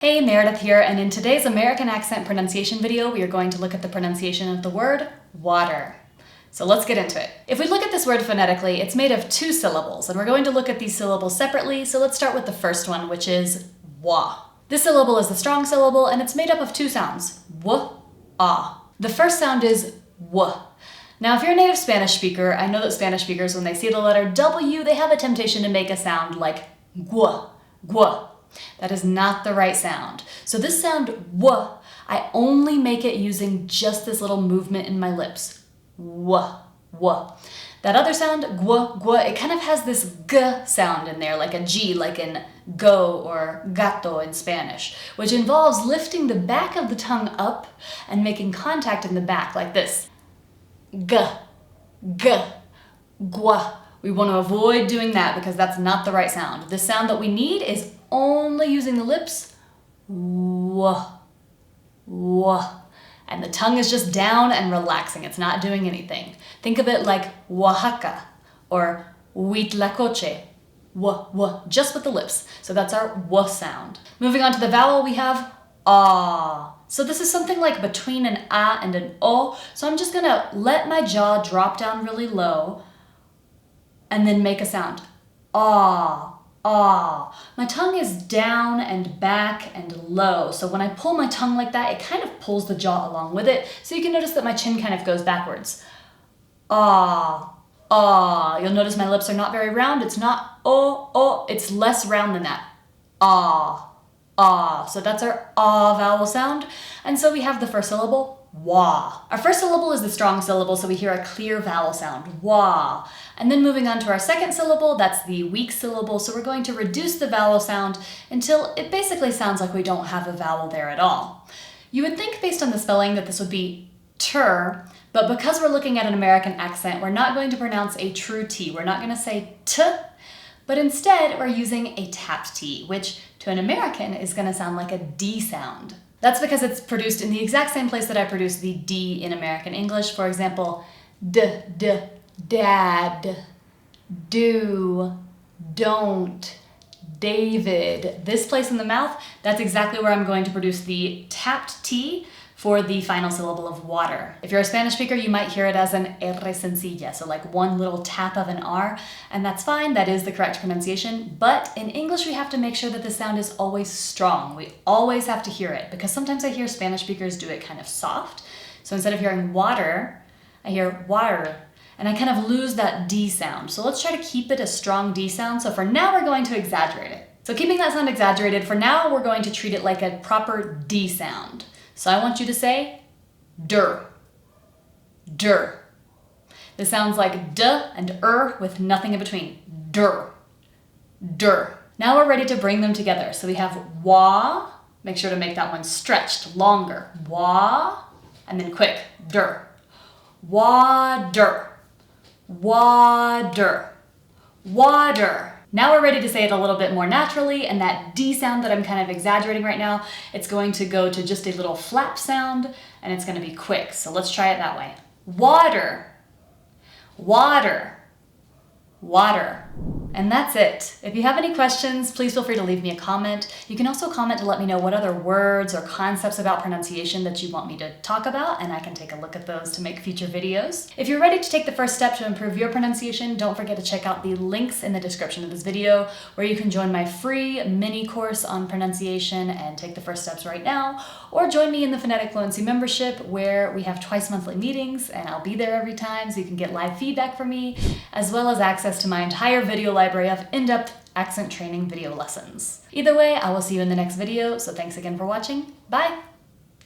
Hey, Meredith here, and in today's American accent pronunciation video, we are going to look at the pronunciation of the word water. So let's get into it. If we look at this word phonetically, it's made of two syllables, and we're going to look at these syllables separately, so let's start with the first one, which is wa. This syllable is the strong syllable, and it's made up of two sounds, w, ah. The first sound is w. Now, if you're a native Spanish speaker, I know that Spanish speakers, when they see the letter W, they have a temptation to make a sound like gu, gu. That is not the right sound. So this sound w, I only make it using just this little movement in my lips. W, w. That other sound, gu, gu, it kind of has this g sound in there, like a G, like in go or gato in Spanish, which involves lifting the back of the tongue up and making contact in the back like this. G, g, gua. We want to avoid doing that because that's not the right sound. The sound that we need is only using the lips, w, w. And the tongue is just down and relaxing. It's not doing anything. Think of it like Oaxaca or Huitlacoche, w, w, just with the lips. So that's our w sound. Moving on to the vowel, we have ah. So this is something like between an a and an o. So I'm just gonna let my jaw drop down really low and then make a sound. Ah, ah. My tongue is down and back and low. So when I pull my tongue like that, it kind of pulls the jaw along with it. So you can notice that my chin kind of goes backwards. Ah, ah. You'll notice my lips are not very round. It's not oh, oh. It's less round than that. Ah, ah. So that's our ah vowel sound. And so we have the first syllable, wa. Our first syllable is the strong syllable, so we hear a clear vowel sound, wa. And then moving on to our second syllable, that's the weak syllable, so we're going to reduce the vowel sound until it basically sounds like we don't have a vowel there at all. You would think based on the spelling that this would be ter, but because we're looking at an American accent, we're not going to pronounce a true T. We're not going to say t, but instead we're using a tapped T, which to an American is going to sound like a D sound. That's because it's produced in the exact same place that I produce the D in American English. For example, d, dad, do, don't, David. This place in the mouth, that's exactly where I'm going to produce the tapped T for the final syllable of water. If you're a Spanish speaker, you might hear it as an R sencilla, so like one little tap of an R, and that's fine, that is the correct pronunciation, but in English we have to make sure that the sound is always strong. We always have to hear it, because sometimes I hear Spanish speakers do it kind of soft. So instead of hearing water, I hear water, and I kind of lose that D sound. So let's try to keep it a strong D sound. So for now, we're going to exaggerate it. So keeping that sound exaggerated, for now, we're going to treat it like a proper D sound. So I want you to say der, der. This sounds like d and with nothing in between. Der, der. Now we're ready to bring them together. So we have wa, make sure to make that one stretched, longer. Wa, and then quick, der. Water, water, water. Now we're ready to say it a little bit more naturally, and that D sound that I'm kind of exaggerating right now, it's going to go to just a little flap sound, and it's going to be quick. So let's try it that way. Water, water, water. And that's it. If you have any questions, please feel free to leave me a comment. You can also comment to let me know what other words or concepts about pronunciation that you want me to talk about, and I can take a look at those to make future videos. If you're ready to take the first step to improve your pronunciation, don't forget to check out the links in the description of this video, where you can join my free mini course on pronunciation and take the first steps right now, or join me in the Phonetic Fluency membership, where we have twice monthly meetings, and I'll be there every time so you can get live feedback from me, as well as access to my entire video library of in-depth accent training video lessons. Either way, I will see you in the next video, so thanks again for watching. Bye!